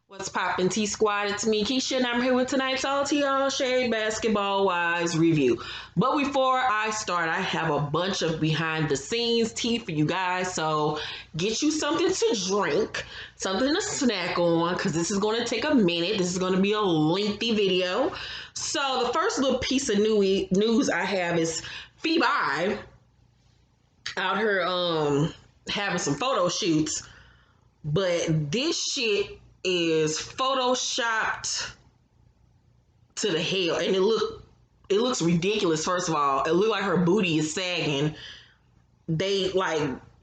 What's poppin', T Squad? It's me, Keisha, and I'm here with tonight's all Shade Basketball Wives review. But before I start, I have a bunch of behind the scenes tea for you guys. So get you something to drink, something to snack on, because this is going to take a minute. This is going to be a lengthy video. So the first little piece of news I have is Phoebe out here having some photo shoots, but this shit is photoshopped to the hell, and it looks ridiculous. First of all, it looked like her booty is sagging. They like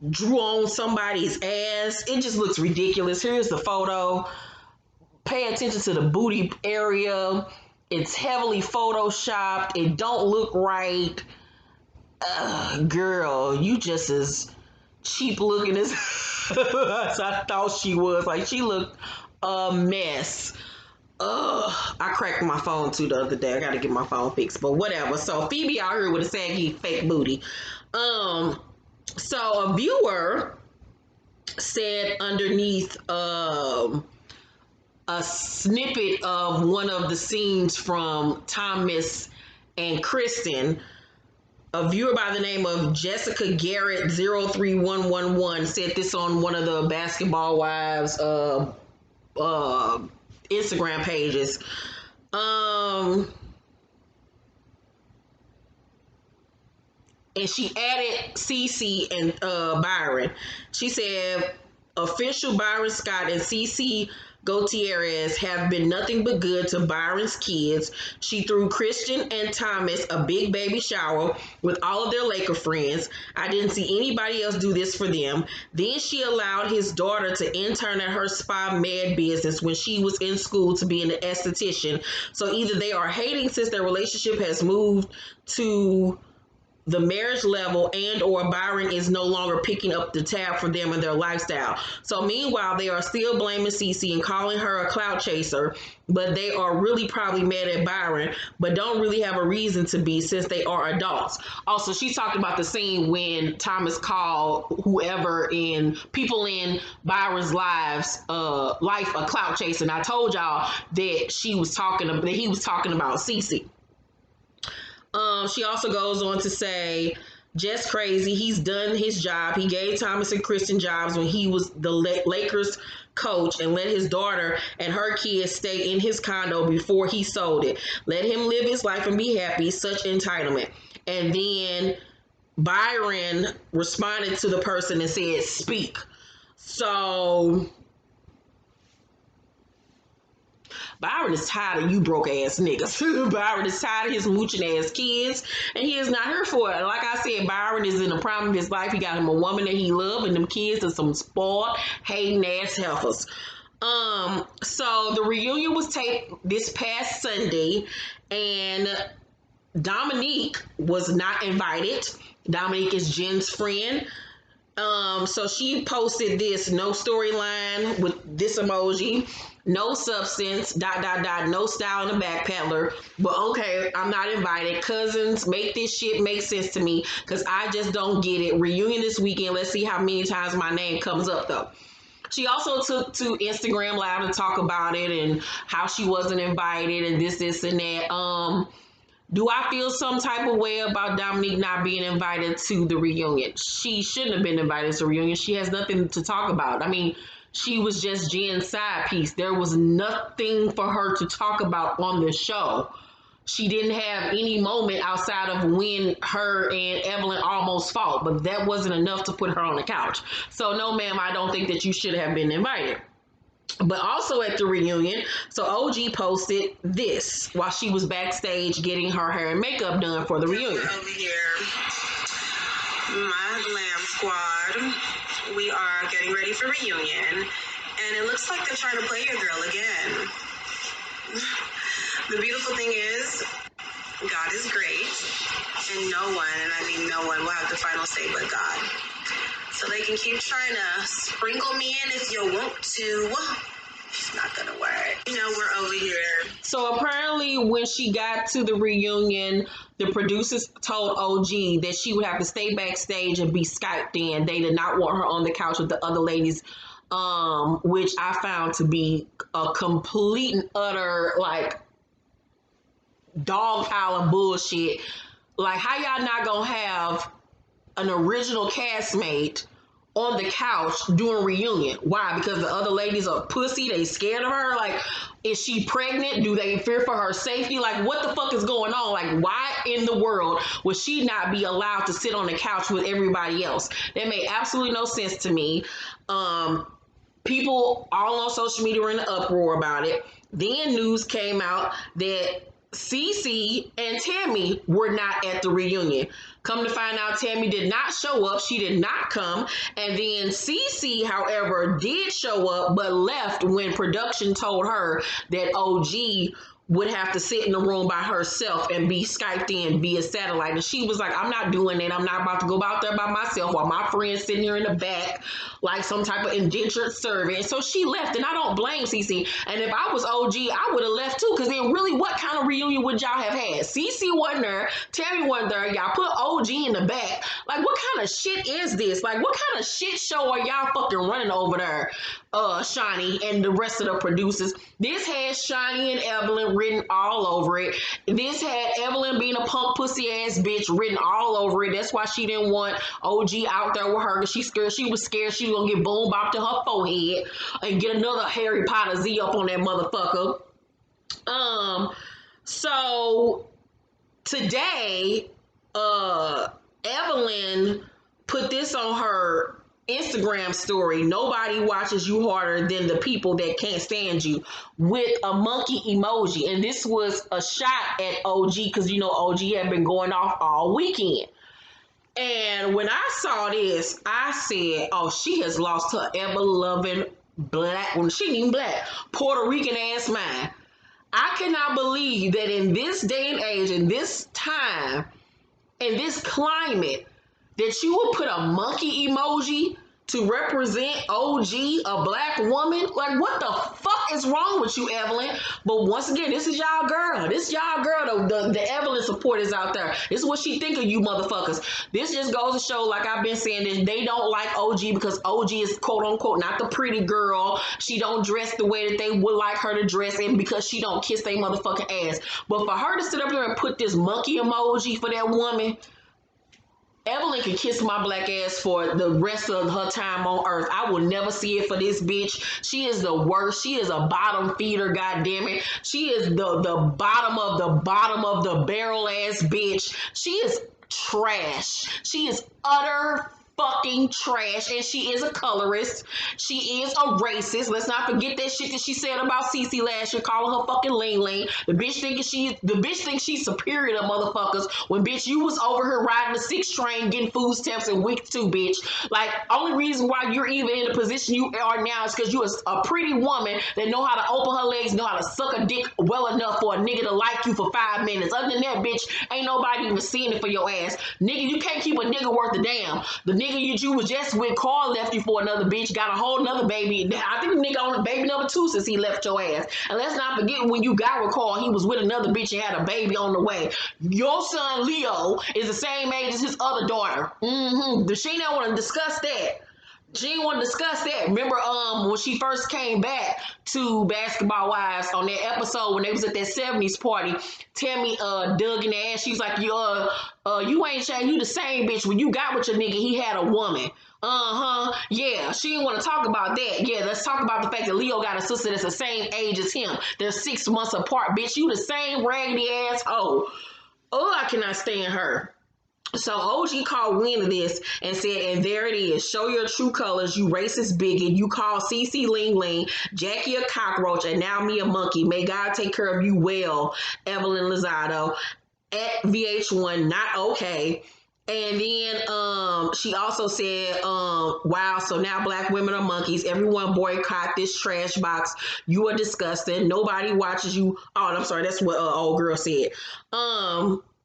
drew on somebody's ass. It just looks ridiculous. Here's the photo. Pay attention to the booty area. It's heavily photoshopped. It don't look right. Girl, you just as cheap looking as I thought she was. Like, she looked a mess. I cracked my phone too the other day. I gotta get my phone fixed, but whatever. So Phoebe out here with a saggy fake booty. So a viewer said underneath a snippet of one of the scenes from Thomas and Kristen, a viewer by the name of Jessica Garrett 03111 said this on one of the Basketball Wives Instagram pages. And she added Cece and Byron. She said, official Byron Scott and Cece Gutierrez have been nothing but good to Byron's kids. She threw Christian and Thomas a big baby shower with all of their Laker friends. I didn't see anybody else do this for them. Then she allowed his daughter to intern at her spa med business when she was in school to be an esthetician. So either they are hating since their relationship has moved to the marriage level, and or Byron is no longer picking up the tab for them and their lifestyle. So meanwhile, they are still blaming Cece and calling her a clout chaser, but they are really probably mad at Byron, but don't really have a reason to be since they are adults. Also, she talked about the scene when Thomas called whoever in people in Byron's life a clout chaser. And I told y'all that he was talking about Cece. She also goes on to say, just crazy. He's done his job. He gave Thomas and Kristen jobs when he was the Lakers coach and let his daughter and her kids stay in his condo before he sold it. Let him live his life and be happy. Such entitlement. And then Byron responded to the person and said, speak. So Byron is tired of you broke ass niggas. Byron is tired of his mooching ass kids, and he is not here for it. Like I said, Byron is in the prime of his life. He got him a woman that he loves, and them kids are some spoiled, hating ass heifers. So the reunion was taped this past Sunday, and Dominique was not invited. Dominique is Jen's friend. So she posted this, no storyline with this emoji, no substance, ... no style in the backpedaler. But okay, I'm not invited. Cousins, make this shit make sense to me, because I just don't get it. Reunion this weekend. Let's see how many times my name comes up though. She also took to Instagram Live to talk about it and how she wasn't invited and this and that. Do I feel some type of way about Dominique not being invited to the reunion? She shouldn't have been invited to the reunion. She has nothing to talk about. I mean, she was just Jen's side piece. There was nothing for her to talk about on the show. She didn't have any moment outside of when her and Evelyn almost fought, but that wasn't enough to put her on the couch. So no, ma'am, I don't think that you should have been invited. But also at the reunion, so OG posted this while she was backstage getting her hair and makeup done for the reunion. Over here, my glam squad, we are getting ready for reunion, and it looks like they're trying to play your girl again. The beautiful thing is, God is great, and no one, and I mean no one, will have the final say but God. So they can keep trying to sprinkle me in if you want to. It's not gonna work. You know, we're over here. So apparently when she got to the reunion, the producers told OG that she would have to stay backstage and be Skyped in. They did not want her on the couch with the other ladies which I found to be a complete and utter like dog pile of bullshit. Like, how y'all not gonna have an original castmate on the couch doing reunion? Why? Because the other ladies are pussy, they scared of her? Like, is she pregnant? Do they fear for her safety? Like, what the fuck is going on? Like, why in the world would she not be allowed to sit on the couch with everybody else? That made absolutely no sense to me. People all on social media were in an uproar about it. Then news came out that Cece and Tami were not at the reunion. Come to find out, Tami did not show up. She did not come. And then Cece, however, did show up but left when production told her that OG would have to sit in the room by herself and be Skyped in via satellite. And she was like, I'm not doing that. I'm not about to go out there by myself while my friend's sitting here in the back like some type of indentured servant. And so she left, and I don't blame Cece. And if I was OG, I would have left too, because then really what kind of reunion would y'all have had? Cece wasn't there, Tami wasn't there, y'all put OG in the back. Like, what kind of shit is this? Like, what kind of shit show are y'all fucking running over there, Shawnee and the rest of the producers? This had Shawnee and Evelyn written all over it. This had Evelyn being a punk pussy ass bitch written all over it. That's why she didn't want OG out there with her, because she was scared she was gonna get boom bopped to her forehead and get another Harry Potter Z up on that motherfucker. So today, Evelyn put this on her Instagram story: nobody watches you harder than the people that can't stand you, with a monkey emoji. And this was a shot at OG, because you know OG had been going off all weekend. And when I saw this, I said, oh, she has lost her ever-loving black, well, she ain't even black, Puerto Rican ass mind. I cannot believe that in this day and age, in this time, in this climate, that you would put a monkey emoji to represent OG, a black woman. Like, what the fuck is wrong with you, Evelyn? But once again, this is y'all girl. This is y'all girl. The Evelyn supporters out there. This is what she think of you motherfuckers. This just goes to show, like I've been saying, that they don't like OG because OG is quote unquote not the pretty girl. She don't dress the way that they would like her to dress, and because she don't kiss their motherfucking ass. But for her to sit up there and put this monkey emoji for that woman, Evelyn can kiss my black ass for the rest of her time on earth. I will never see it for this bitch. She is the worst. She is a bottom feeder, goddammit. She is the bottom of the barrel ass bitch. She is trash. She is utter fucking trash, and she is a colorist. She is a racist. Let's not forget that shit that she said about Cece last year, calling her fucking Ling Ling. The bitch thinks she's superior to motherfuckers when, bitch, you was over here riding the 6 train getting food stamps in week 2, bitch. Like, only reason why you're even in the position you are now is because you're a pretty woman that know how to open her legs, know how to suck a dick well enough for a nigga to like you for 5 minutes. Other than that, bitch, ain't nobody even seeing it for your ass. Nigga, you can't keep a nigga worth a damn. The nigga you was just with, Carl, left you for another bitch, got a whole nother baby. I think the nigga on baby number 2 since he left your ass. And let's not forget, when you got with Carl, he was with another bitch and had a baby on the way. Your son Leo is the same age as his other daughter. She don't want to discuss that. She didn't want to discuss that. Remember when she first came back to Basketball Wives on that episode when they was at that 70s party, Tami dug in the ass. She was like, you ain't changed. You the same bitch. When you got with your nigga, he had a woman. Yeah, she didn't want to talk about that. Yeah, let's talk about the fact that Leo got a sister that's the same age as him. They're 6 months apart, bitch. You the same raggedy asshole. Oh, I cannot stand her. So OG called wind of this and said, and there it is. Show your true colors, you racist bigot. You call Cece Ling Ling, Jackie a cockroach, and now me a monkey. May God take care of you well, Evelyn Lozada. At VH1, not okay. And then she also said, wow, so now black women are monkeys. Everyone boycott this trash box. You are disgusting. Nobody watches you. Oh, I'm sorry. That's what old girl said.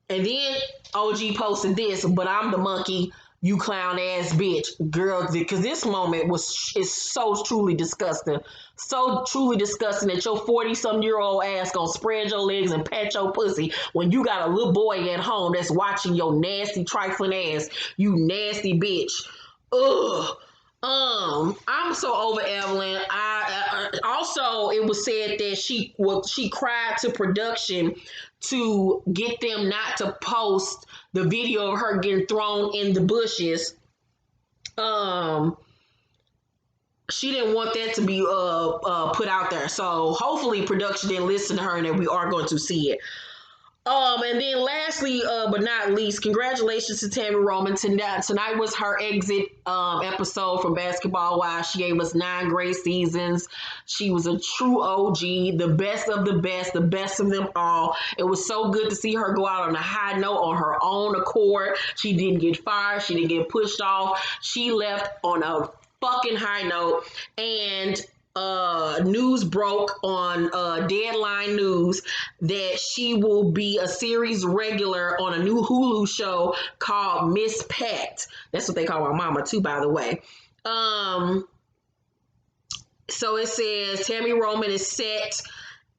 And then OG posted this, but I'm the monkey, you clown ass bitch. Girl, because this moment is so truly disgusting. So truly disgusting that your 40-some-year-old ass gonna spread your legs and pat your pussy when you got a little boy at home that's watching your nasty trifling ass. You nasty bitch. Ugh. I'm so over Evelyn. I also it was said that she cried to production to get them not to post the video of her getting thrown in the bushes. Um, she didn't want that to be put out there. So hopefully production didn't listen to her and that we are going to see it. And then lastly, but not least, congratulations to Tami Roman. Tonight was her exit episode from Basketball Wives. She gave us 9 great seasons. She was a true OG, the best of the best of them all. It was so good to see her go out on a high note on her own accord. She didn't get fired. She didn't get pushed off. She left on a fucking high note. And news broke on Deadline News that she will be a series regular on a new Hulu show called Miss Pat. That's what they call my mama too, by the way. So it says Tami Roman is set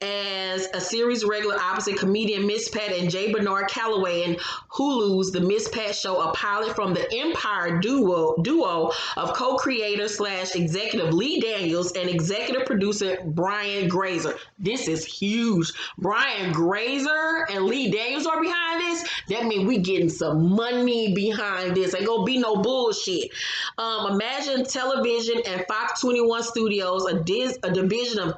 as a series regular opposite comedian Miss Pat and J. Bernard Calloway in Hulu's The Miss Pat Show, a pilot from the Empire duo of co-creator / executive Lee Daniels and executive producer Brian Grazer. This is huge. Brian Grazer and Lee Daniels are behind this. That means we getting some money behind this. Ain't gonna be no bullshit. Imagine Television and Fox 21 Studios, a division of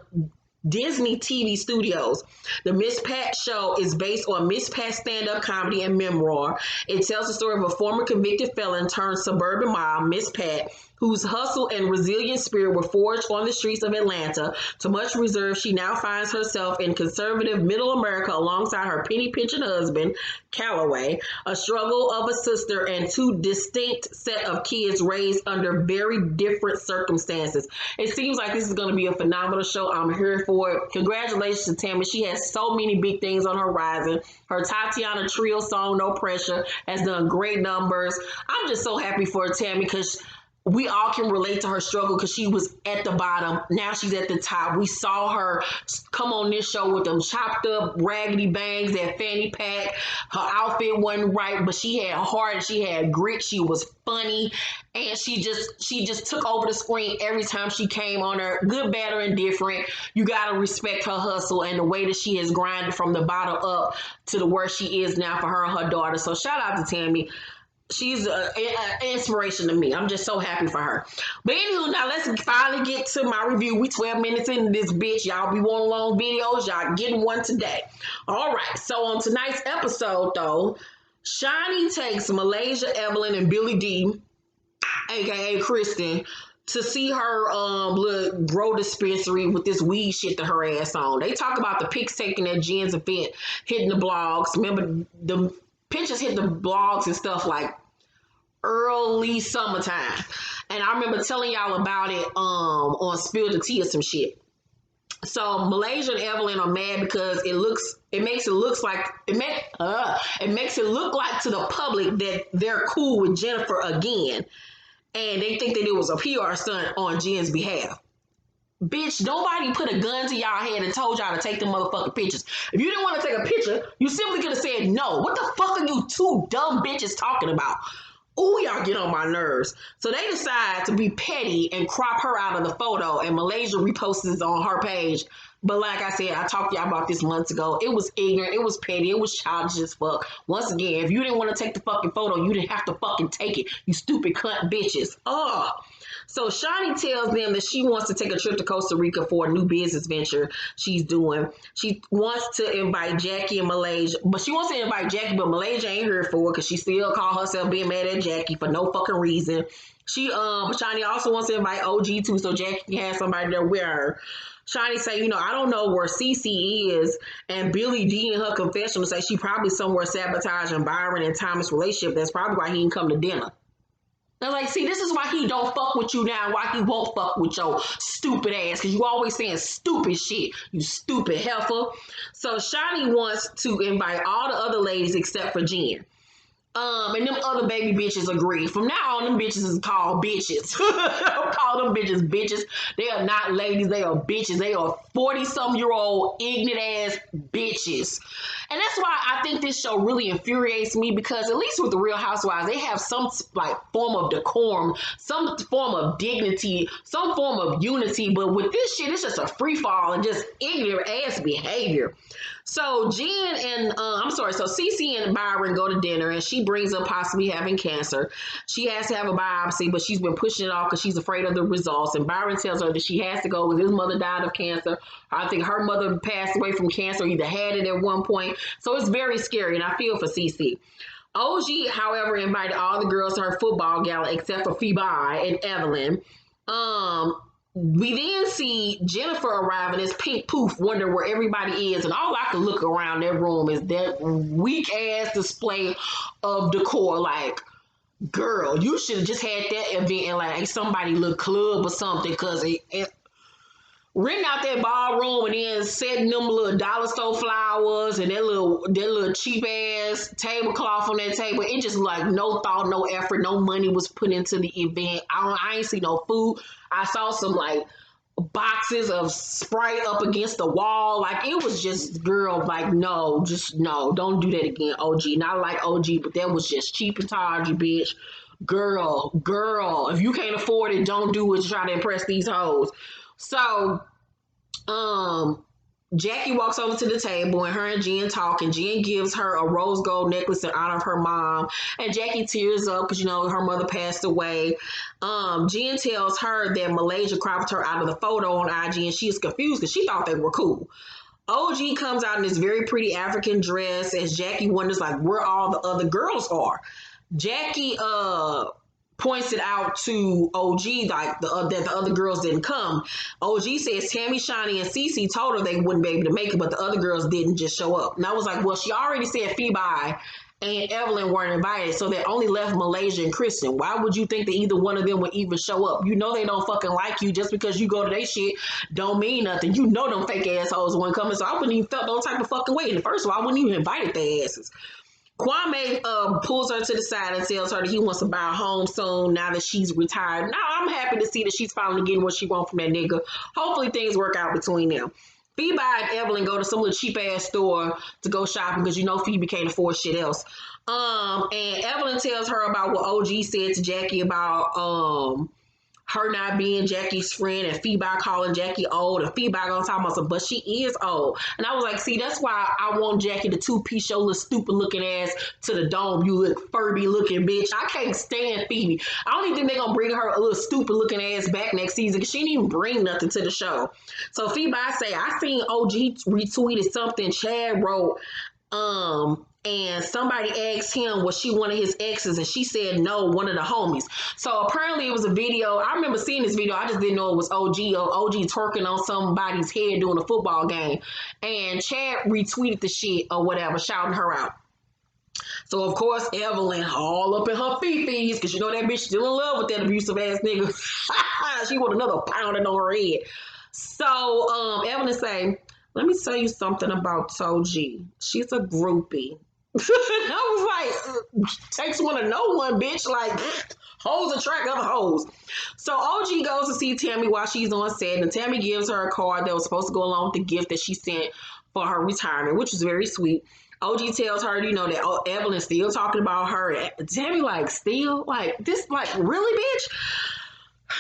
Disney TV Studios. The Miss Pat Show is based on Miss Pat's stand-up comedy and memoir. It tells the story of a former convicted felon turned suburban mom, Miss Pat, whose hustle and resilient spirit were forged on the streets of Atlanta. To much reserve, she now finds herself in conservative middle America alongside her penny pinching husband, Calloway, a struggle of a sister, and 2 distinct set of kids raised under very different circumstances. It seems like this is going to be a phenomenal show. I'm here for it. Congratulations to Tami. She has so many big things on her horizon. Her Tatiana Trio song, No Pressure, has done great numbers. I'm just so happy for Tami because we all can relate to her struggle because she was at the bottom. Now she's at the top. We saw her come on this show with them chopped up raggedy bangs, that fanny pack. Her outfit wasn't right, but she had heart, she had grit, she was funny, and she just took over the screen every time she came on her. Good, bad, or indifferent. You gotta respect her hustle and the way that she has grinded from the bottom up to the where she is now for her and her daughter. So shout out to Tami. She's an inspiration to me. I'm just so happy for her. But anywho, now let's finally get to my review. We 12 minutes into this bitch. Y'all be wanting long videos. Y'all getting one today. All right. So on tonight's episode, though, Shani takes Malaysia, Evelyn, and Billy D, a.k.a. Kristen, to see her little grow dispensary with this weed shit to her ass on. They talk about the pics taken at Jen's event, hitting the blogs. Remember, the pictures hit the blogs and stuff like early summertime. And I remember telling y'all about it on Spill the Tea or some shit. So Malaysia and Evelyn are mad because it makes it look like to the public that they're cool with Jennifer again. And they think that it was a PR stunt on Jen's behalf. Bitch, nobody put a gun to y'all head and told y'all to take them motherfucking pictures. If you didn't want to take a picture, you simply could have said no. What the fuck are you 2 dumb bitches talking about? Ooh, y'all get on my nerves. So they decide to be petty and crop her out of the photo, and Malaysia reposts it on her page. But like I said, I talked to y'all about this months ago. It was ignorant. It was petty. It was childish as fuck. Once again, if you didn't want to take the fucking photo, you didn't have to fucking take it. You stupid cunt bitches. Ugh. So Shani tells them that she wants to take a trip to Costa Rica for a new business venture she's doing. She wants to invite Jackie and Malaysia, but she wants to invite Jackie, but Malaysia ain't here for it because she still call herself being mad at Jackie for no fucking reason. Shani also wants to invite OG too, so Jackie can have somebody there with her. Shani say, I don't know where Cece is, and Billy D in her confessional say she probably somewhere sabotaging Byron and Thomas' relationship. That's probably why he didn't come to dinner. They're like, see, this is why he don't fuck with you now, why he won't fuck with your stupid ass, because you always saying stupid shit, you stupid heifer. So Shani wants to invite all the other ladies except for Jen. And them other baby bitches agree. From now on, them bitches is called bitches. Don't call them bitches bitches. They are not ladies. They are bitches. They are 40-some-year-old ignorant ass bitches. And that's why I think this show really infuriates me, because at least with the Real Housewives, they have some like form of decorum, some form of dignity, some form of unity. But with this shit, it's just a free fall and just ignorant ass behavior. So Jen and so Cece and Byron go to dinner, and she brings up possibly having cancer. She has to have a biopsy, but she's been pushing it off because she's afraid of the results. And Byron tells her that she has to go because his mother died of cancer. I think her mother passed away from cancer, either had it at one point. So it's very scary, and I feel for Cece. OG, however, invited all the girls to her football gala except for Phoebe and Evelyn. We then see Jennifer arriving as Pink Poof, wonder where everybody is, and all I can look around that room is that weak ass display of decor. Like, girl, you should have just had that event in like somebody little club or something, because renting out that ballroom and then setting them little dollar store flowers and that little cheap ass tablecloth on that table. It just like no thought, no effort, no money was put into the event. I ain't see no food. I saw some like boxes of Sprite up against the wall. Like, it was just, girl, like, no, just no, don't do that again, OG. Not like OG, but that was just cheap and tawdry, bitch. Girl, if you can't afford it, don't do it to try to impress these hoes. So, Jackie walks over to the table and her and Jen talk, and Jen gives her a rose gold necklace in honor of her mom, and Jackie tears up because, you know, her mother passed away. Jen tells her that Malaysia cropped her out of the photo on IG, and she is confused because she thought they were cool. OG comes out in this very pretty African dress as Jackie wonders like where all the other girls are. Jackie points it out to OG like that the other girls didn't come. OG says Tammy, Shani, and Cece told her they wouldn't be able to make it, but the other girls didn't just show up. And I was like, well, she already said Phoebe and Evelyn weren't invited, so they only left Malaysia and Kristen. Why would you think that either one of them would even show up? You know they don't fucking like you. Just because you go to their shit don't mean nothing. You know them fake assholes weren't coming, so I wouldn't even felt no type of fucking way. And first of all, I wouldn't even invited their asses. Kwame pulls her to the side and tells her that he wants to buy a home soon now that she's retired. Now I'm happy to see that she's finally getting what she wants from that nigga. Hopefully things work out between them. Phoebe and Evelyn go to some little cheap ass store to go shopping because you know Phoebe can't afford shit else. And Evelyn tells her about what OG said to Jackie about her not being Jackie's friend, and Phoebe calling Jackie old, and Phoebe gonna talk about some, but she is old. And I was like, see, that's why I want Jackie to two-piece your little stupid looking ass to the dome, you look Furby looking bitch. I can't stand Phoebe. I don't even think they're gonna bring her a little stupid looking ass back next season because she didn't even bring nothing to the show. So Phoebe, I say, I seen OG retweeted something Chad wrote, and somebody asked him was she one of his exes, and she said no, one of the homies. So apparently it was a video. I remember seeing this video. I just didn't know it was OG or OG twerking on somebody's head during a football game, and Chad retweeted the shit or whatever, shouting her out. So of course Evelyn all up in her fifis because you know that bitch still in love with that abusive ass nigga. She want another pounding on her head. So Evelyn say, let me tell you something about Toji. She's a groupie. I was like, takes one to know one, bitch. Like, hoes attract other hoes. So OG goes to see Tammy while she's on set, and Tammy gives her a card that was supposed to go along with the gift that she sent for her retirement, which was very sweet. OG tells her, you know, that Evelyn's still talking about her. And Tammy, like, still? Like, this, like, really, bitch?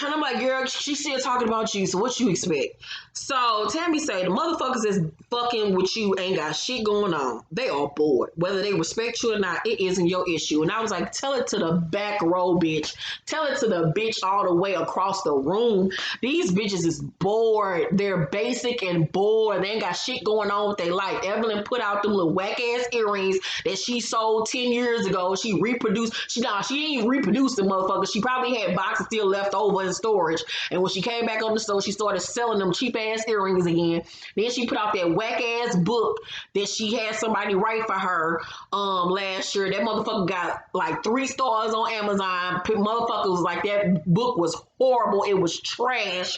And I'm like, girl, she's still talking about you, so what you expect? So Tammy say, the motherfuckers is fucking with you ain't got shit going on. They are bored. Whether they respect you or not, it isn't your issue. And I was like, tell it to the back row, bitch. Tell it to the bitch all the way across the room. These bitches is bored. They're basic and bored. They ain't got shit going on with their life. Evelyn put out them little whack-ass earrings that she sold 10 years ago. She reproduced. She ain't reproduced the motherfuckers. She probably had boxes still left over in storage, and when she came back on the store, she started selling them cheap ass earrings again. Then she put out that whack ass book that she had somebody write for her last year. That motherfucker got like 3 stars on Amazon. Motherfucker was like, that book was horrible, it was trash.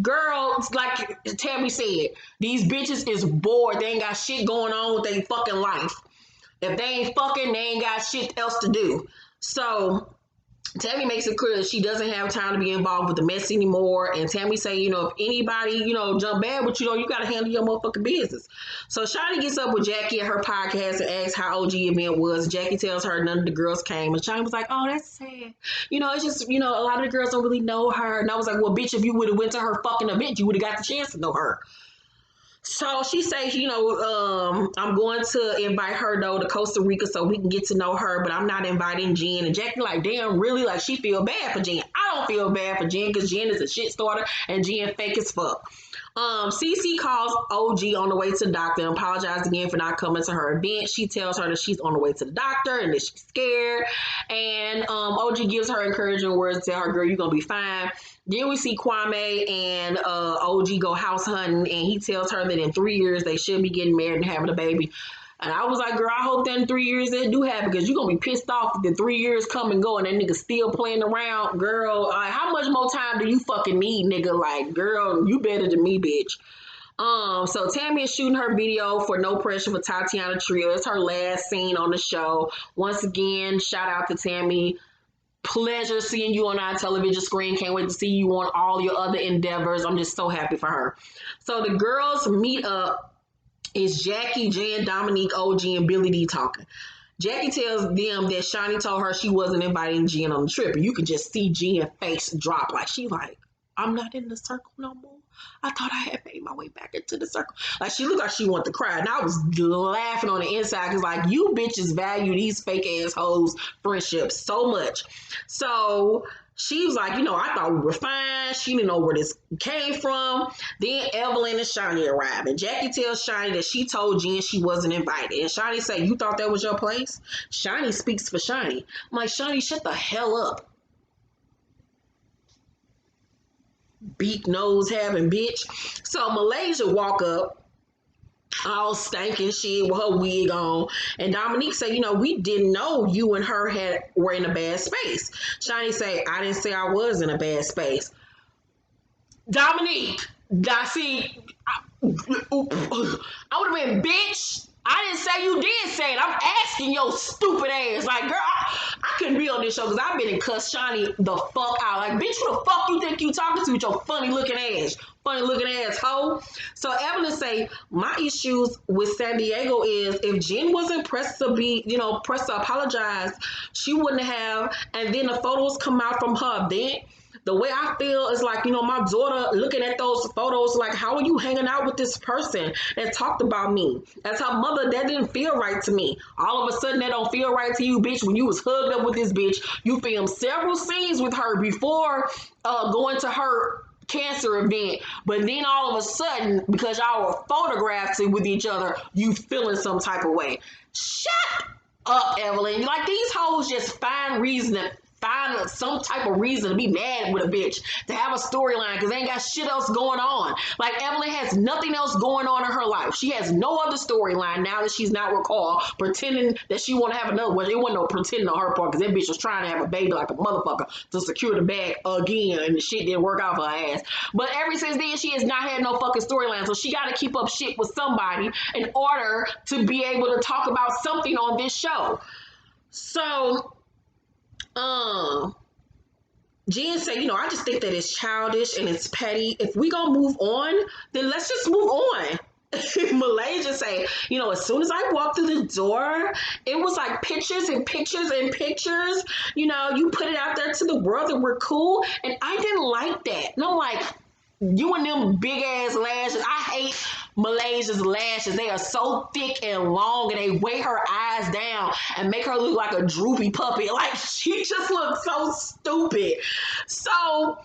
Girl, like Tammy said, these bitches is bored. They ain't got shit going on with their fucking life. If they ain't fucking, they ain't got shit else to do. So Tami makes it clear that she doesn't have time to be involved with the mess anymore. And Tami say, if anybody, jump bad with you, you got to handle your motherfucking business. So Shawty gets up with Jackie at her podcast and asks how OG event was. Jackie tells her none of the girls came. And Shawty was like, oh, that's sad. It's just, a lot of the girls don't really know her. And I was like, well, bitch, if you would have went to her fucking event, you would have got the chance to know her. So she says, I'm going to invite her though to Costa Rica so we can get to know her, but I'm not inviting Jen. And Jackie like, damn, really? Like she feel bad for Jen. I don't feel bad for Jen because Jen is a shit starter and Jen fake as fuck. Cece calls OG on the way to the doctor and apologized again for not coming to her event. She tells her that she's on the way to the doctor and that she's scared. And OG gives her encouraging words to tell her, girl, you're going to be fine. Then we see Kwame and OG go house hunting, and he tells her that in 3 years they should be getting married and having a baby. And I was like, girl, I hope that in 3 years they do happen because you're going to be pissed off if the 3 years come and go and that nigga still playing around. Girl, like, how much more time do you fucking need, nigga? Like, girl, you better than me, bitch. So Tami is shooting her video for No Pressure for Tatiana Trio. It's her last scene on the show. Once again, shout out to Tami. Pleasure seeing you on our television screen. Can't wait to see you on all your other endeavors. I'm just so happy for her. So the girls meet up. It's Jackie, Jen, Dominique, OG, and Billy D talking. Jackie tells them that Shani told her she wasn't inviting Jen on the trip. And you can just see Jen's face drop. Like, she like, I'm not in the circle no more. I thought I had made my way back into the circle. Like, she looked like she wanted to cry. And I was laughing on the inside because, like, you bitches value these fake ass hoes friendships so much. So she was like, I thought we were fine. She didn't know where this came from. Then Evelyn and Shani arrive. And Jackie tells Shani that she told Jen she wasn't invited. And Shani say, you thought that was your place? Shani speaks for Shani. I'm like, Shani, shut the hell up. Beak nose having bitch. So Malaysia walk up all stankin' shit with her wig on, and Dominique say, we didn't know you and her were in a bad space. Shani say, I didn't say I was in a bad space. Dominique, I would have been, bitch. I didn't say you did say it. I'm asking your stupid ass. Like, girl, I couldn't be on this show because I've been in cuss Shani the fuck out. Like, bitch, who the fuck you think you talking to with your funny looking ass? Funny looking ass hoe. So Evelyn say, my issues with San Diego is if Jen wasn't pressed to apologize, she wouldn't have. And then the photos come out from her event. The way I feel is like, my daughter looking at those photos, like, how are you hanging out with this person that talked about me? As her mother, that didn't feel right to me. All of a sudden, that don't feel right to you, bitch. When you was hugged up with this bitch, you filmed several scenes with her before going to her cancer event. But then all of a sudden, because y'all were photographed with each other, you feeling some type of way. Shut up, Evelyn. Like, these hoes just find some type of reason to be mad with a bitch, to have a storyline because they ain't got shit else going on. Like, Evelyn has nothing else going on in her life. She has no other storyline now that she's not recalled, pretending that she want to have another one. It wasn't no pretending on her part because that bitch was trying to have a baby like a motherfucker to secure the bag again, and the shit didn't work out for her ass. But ever since then, she has not had no fucking storyline, so she got to keep up shit with somebody in order to be able to talk about something on this show. So Jen said, I just think that it's childish and it's petty. If we gonna move on, then let's just move on. Malaysia say, as soon as I walked through the door, it was like pictures and pictures and pictures. You put it out there to the world that we're cool, and I didn't like that. And I'm like, you and them big ass lashes. I hate Malaysia's lashes. They are so thick and long, and they weigh her eyes down and make her look like a droopy puppy. Like, she just looks so stupid. So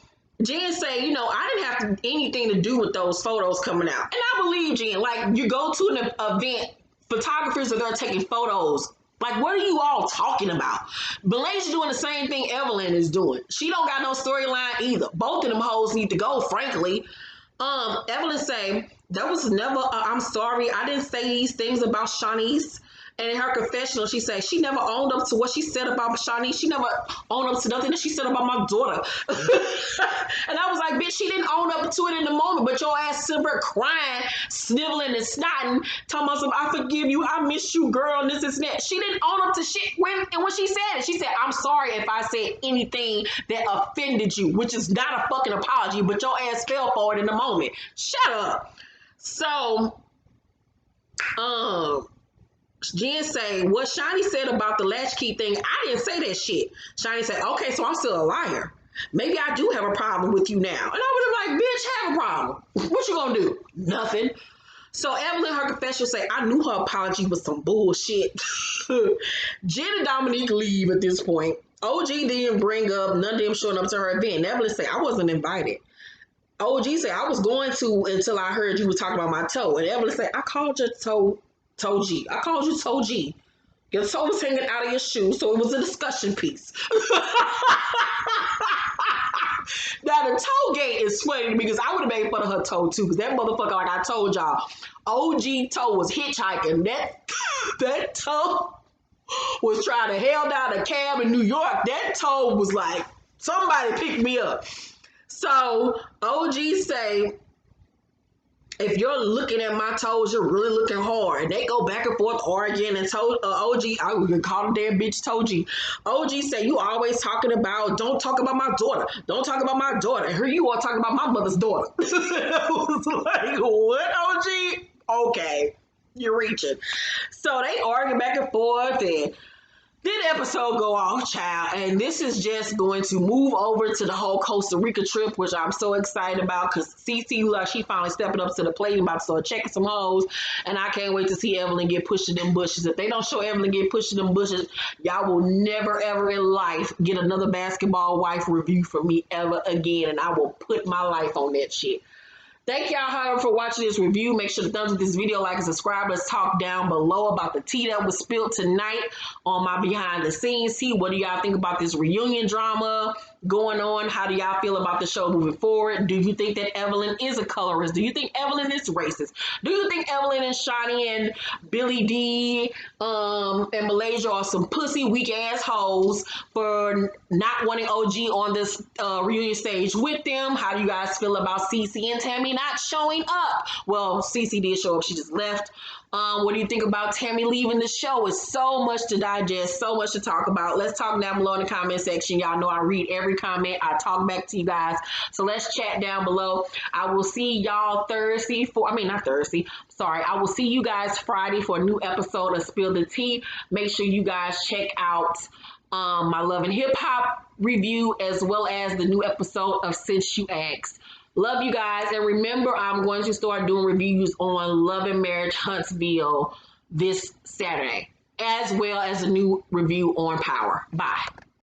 Jen say, I didn't have anything to do with those photos coming out. And I believe Jen. Like, you go to an event, photographers are there taking photos. Like, what are you all talking about? Malaysia doing the same thing Evelyn is doing. She don't got no storyline either. Both of them hoes need to go, frankly. Evelyn say, that was never, I'm sorry, I didn't say these things about Shanice. And in her confessional, she said she never owned up to what she said about Shawnee. She never owned up to nothing that she said about my daughter. And I was like, bitch, she didn't own up to it in the moment, but your ass sitting there crying, sniveling and snotting, talking about some, I forgive you, I miss you, girl, and this and that. She didn't own up to shit when she said it. She said, I'm sorry if I said anything that offended you, which is not a fucking apology, but your ass fell for it in the moment. Shut up. So, Jen say, what Shani said about the latchkey thing, I didn't say that shit. Shani said, okay, so I'm still a liar. Maybe I do have a problem with you now. And I would have like, bitch, have a problem. What you gonna do? Nothing. So Evelyn, her confession say, I knew her apology was some bullshit. Jen and Dominique leave at this point. OG didn't bring up none of them showing up to her event. Evelyn say, I wasn't invited. OG said, I was going to until I heard you was talking about my toe. And Evelyn said, I called your toe G. I called you Toe G. Your toe was hanging out of your shoe, so it was a discussion piece. Now, the toe gate is funny to me because I would have made fun of her toe too, because that motherfucker, like I told y'all, OG toe was hitchhiking. That toe was trying to hail down a cab in New York. That toe was like, somebody pick me up. So, OG say, if you're looking at my toes, you're really looking hard. And they go back and forth arguing and told OG, I would call him damn bitch Toji. OG said, you always talking about, don't talk about my daughter. Don't talk about my daughter. And here you are talking about my mother's daughter. I was like, what, OG? Okay, you're reaching. So they argue back and forth, and then the episode go off, child, and this is just going to move over to the whole Costa Rica trip, which I'm so excited about because Cece, like, she finally stepping up to the plate and about to start checking some hoes, and I can't wait to see Evelyn get pushed in them bushes. If they don't show Evelyn get pushed in them bushes, y'all will never ever in life get another basketball wife review from me ever again, and I will put my life on that shit. Thank y'all, however, for watching this review. Make sure to thumbs up this video, like, and subscribe. Let's talk down below about the tea that was spilled tonight on my behind the scenes tea. What do y'all think about this reunion drama going on? How do y'all feel about the show moving forward? Do you think that Evelyn is a colorist? Do you think Evelyn is racist? Do you think Evelyn and Shani and Billy D and Malaysia are some pussy weak assholes for not wanting OG on this reunion stage with them? How do you guys feel about Cece and Tami not showing up? Well, Cece did show up. She just left. What do you think about Tami leaving the show? It's so much to digest, so much to talk about. Let's talk down below in the comment section. Y'all know I read every comment. I talk back to you guys. So let's chat down below. I will see y'all Thursday for, not Thursday. Sorry. I will see you guys Friday for a new episode of Spill the Tea. Make sure you guys check out my Love and Hip Hop review as well as the new episode of Since You Asked. Love you guys. And remember, I'm going to start doing reviews on Love and Marriage Huntsville this Saturday, as well as a new review on Power. Bye.